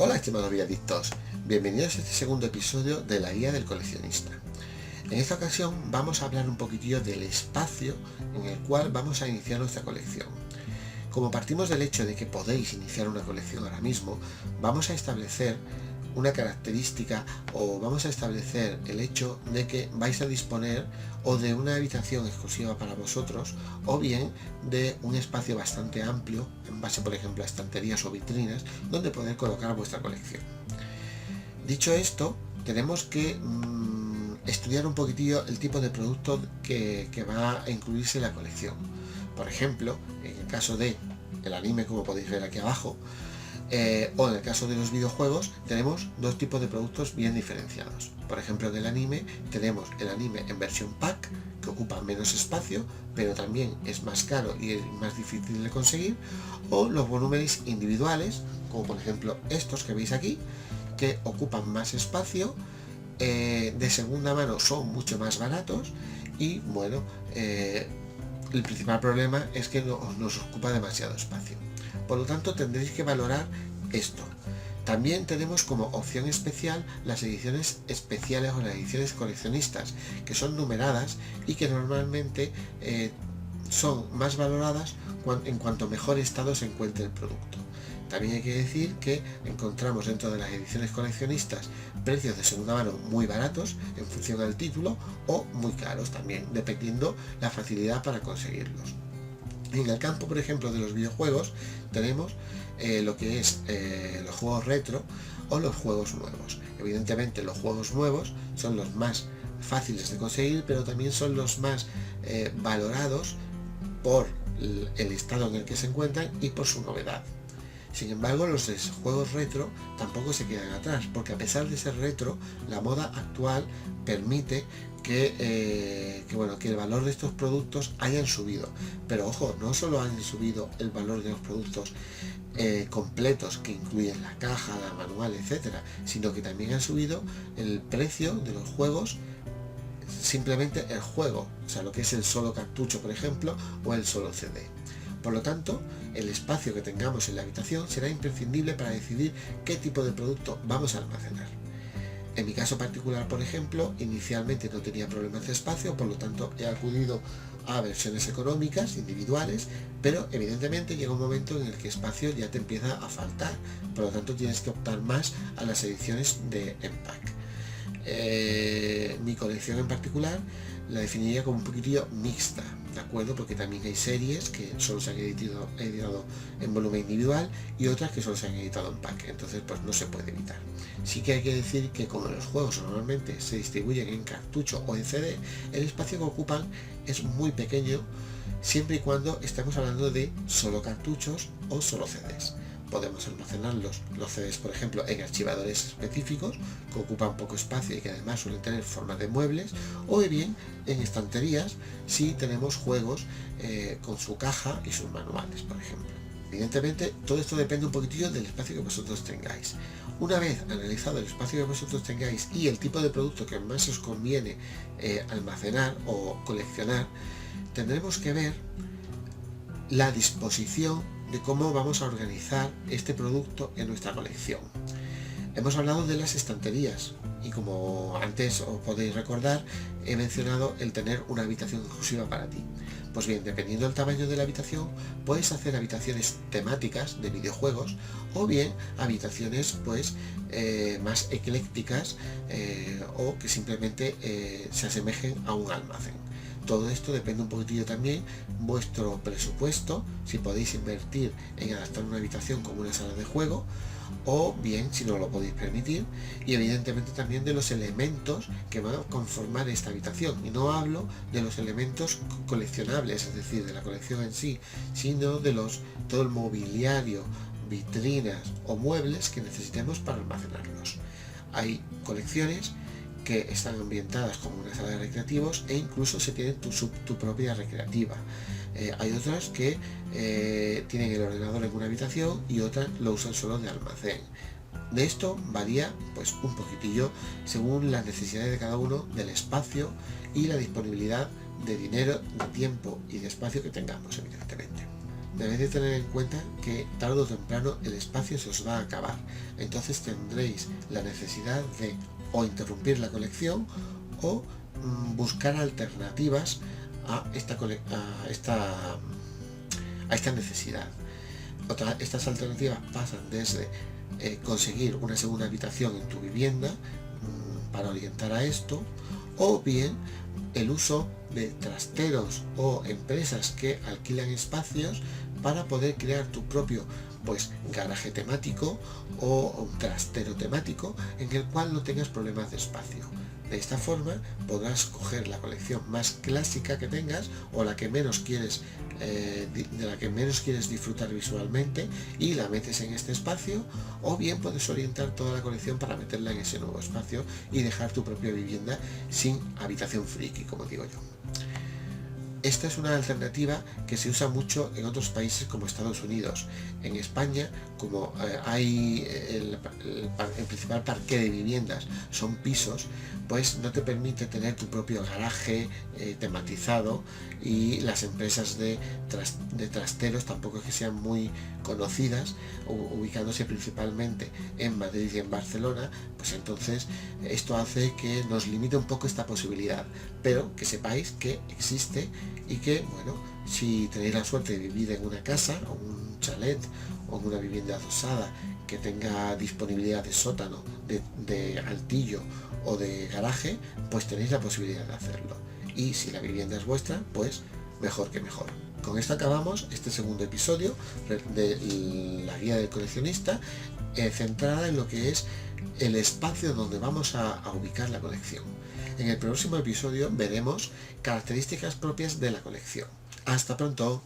Hola estimados videadictos, bienvenidos a este segundo episodio de la guía del coleccionista. En esta ocasión vamos a hablar un poquitillo del espacio en el cual vamos a iniciar nuestra colección. Como partimos del hecho de que podéis iniciar una colección ahora mismo, vamos a establecer una característica o vamos a establecer el hecho de que vais a disponer o de una habitación exclusiva para vosotros o bien de un espacio bastante amplio en base por ejemplo a estanterías o vitrinas donde poder colocar vuestra colección. Dicho esto, tenemos que estudiar un poquitillo el tipo de producto que va a incluirse en la colección. Por ejemplo, en el caso de el anime, como podéis ver aquí abajo, o en el caso de los videojuegos tenemos dos tipos de productos bien diferenciados. Por ejemplo, en el anime tenemos el anime en versión pack, que ocupa menos espacio pero también es más caro y es más difícil de conseguir, o los volúmenes individuales, como por ejemplo estos que veis aquí, que ocupan más espacio, de segunda mano son mucho más baratos y bueno, el principal problema es que nos ocupa demasiado espacio. Por lo tanto tendréis que valorar esto. También tenemos como opción especial las ediciones especiales o las ediciones coleccionistas, que son numeradas y que normalmente son más valoradas en cuanto mejor estado se encuentre el producto. También hay que decir que encontramos dentro de las ediciones coleccionistas precios de segunda mano muy baratos en función del título o muy caros también, dependiendo la facilidad para conseguirlos. En el campo, por ejemplo, de los videojuegos tenemos lo que es los juegos retro o los juegos nuevos. Evidentemente los juegos nuevos son los más fáciles de conseguir, pero también son los más valorados por el estado en el que se encuentran y por su novedad. Sin embargo, los juegos retro tampoco se quedan atrás, porque a pesar de ser retro, la moda actual permite que el valor de estos productos hayan subido. Pero ojo, no solo han subido el valor de los productos completos, que incluyen la caja, la manual, etcétera, sino que también han subido el precio de los juegos, simplemente el juego, o sea, lo que es el solo cartucho, por ejemplo, o el solo CD. Por lo tanto, el espacio que tengamos en la habitación será imprescindible para decidir qué tipo de producto vamos a almacenar. En mi caso particular, por ejemplo, inicialmente no tenía problemas de espacio, por lo tanto he acudido a versiones económicas, individuales, pero evidentemente llega un momento en el que espacio ya te empieza a faltar, por lo tanto tienes que optar más a las ediciones de empaque. Mi colección en particular la definiría como un poquitillo mixta, ¿de acuerdo? Porque también hay series que solo se han editado en volumen individual y otras que solo se han editado en pack, entonces pues no se puede evitar. Sí que hay que decir que como los juegos normalmente se distribuyen en cartucho o en CD, el espacio que ocupan es muy pequeño, siempre y cuando estemos hablando de solo cartuchos o solo CDs. Podemos almacenar los CDs, por ejemplo, en archivadores específicos que ocupan poco espacio y que además suelen tener forma de muebles, o bien en estanterías si tenemos juegos con su caja y sus manuales, por ejemplo. Evidentemente todo esto depende un poquitillo del espacio que vosotros tengáis. Una vez analizado el espacio que vosotros tengáis y el tipo de producto que más os conviene almacenar o coleccionar, tendremos que ver la disposición de cómo vamos a organizar este producto en nuestra colección. Hemos hablado de las estanterías y como antes os podéis recordar, he mencionado el tener una habitación exclusiva para ti. Pues bien, dependiendo del tamaño de la habitación, puedes hacer habitaciones temáticas de videojuegos o bien habitaciones pues más eclécticas o que simplemente se asemejen a un almacén. Todo esto depende un poquitillo también vuestro presupuesto, si podéis invertir en adaptar una habitación como una sala de juego, o bien si no lo podéis permitir, y evidentemente también de los elementos que van a conformar esta habitación. Y no hablo de los elementos coleccionables, es decir, de la colección en sí, sino de todo el mobiliario, vitrinas o muebles que necesitemos para almacenarlos. Hay colecciones que están ambientadas como una sala de recreativos e incluso se tiene tu propia recreativa. Hay otras que tienen el ordenador en una habitación y otras lo usan solo de almacén. De esto varía pues un poquitillo según las necesidades de cada uno, del espacio y la disponibilidad de dinero, de tiempo y de espacio que tengamos, evidentemente. debéis de tener en cuenta que tarde o temprano el espacio se os va a acabar. Entonces tendréis la necesidad de o interrumpir la colección o buscar alternativas a esta necesidad. Estas alternativas pasan desde conseguir una segunda habitación en tu vivienda para orientar a esto, o bien el uso de trasteros o empresas que alquilan espacios para poder crear tu propio garaje temático o un trastero temático en el cual no tengas problemas de espacio. De esta forma podrás coger la colección más clásica que tengas o la que menos quieres, de la que menos quieres disfrutar visualmente, y la metes en este espacio, o bien puedes orientar toda la colección para meterla en ese nuevo espacio y dejar tu propia vivienda sin habitación friki, como digo yo. Esta es una alternativa que se usa mucho en otros países como Estados Unidos. En España, como hay el principal parque de viviendas son pisos, pues no te permite tener tu propio garaje tematizado, y las empresas de trasteros tampoco es que sean muy conocidas, ubicándose principalmente en Madrid y en Barcelona. Pues entonces esto hace que nos limite un poco esta posibilidad, pero que sepáis que existe, y que, bueno, si tenéis la suerte de vivir en una casa o un chalet o en una vivienda adosada que tenga disponibilidad de sótano, de altillo o de garaje, pues tenéis la posibilidad de hacerlo. Y si la vivienda es vuestra, pues mejor que mejor. Con esto acabamos este segundo episodio de la guía del coleccionista, centrada en lo que es el espacio donde vamos a ubicar la colección. En el próximo episodio veremos características propias de la colección. ¡Hasta pronto!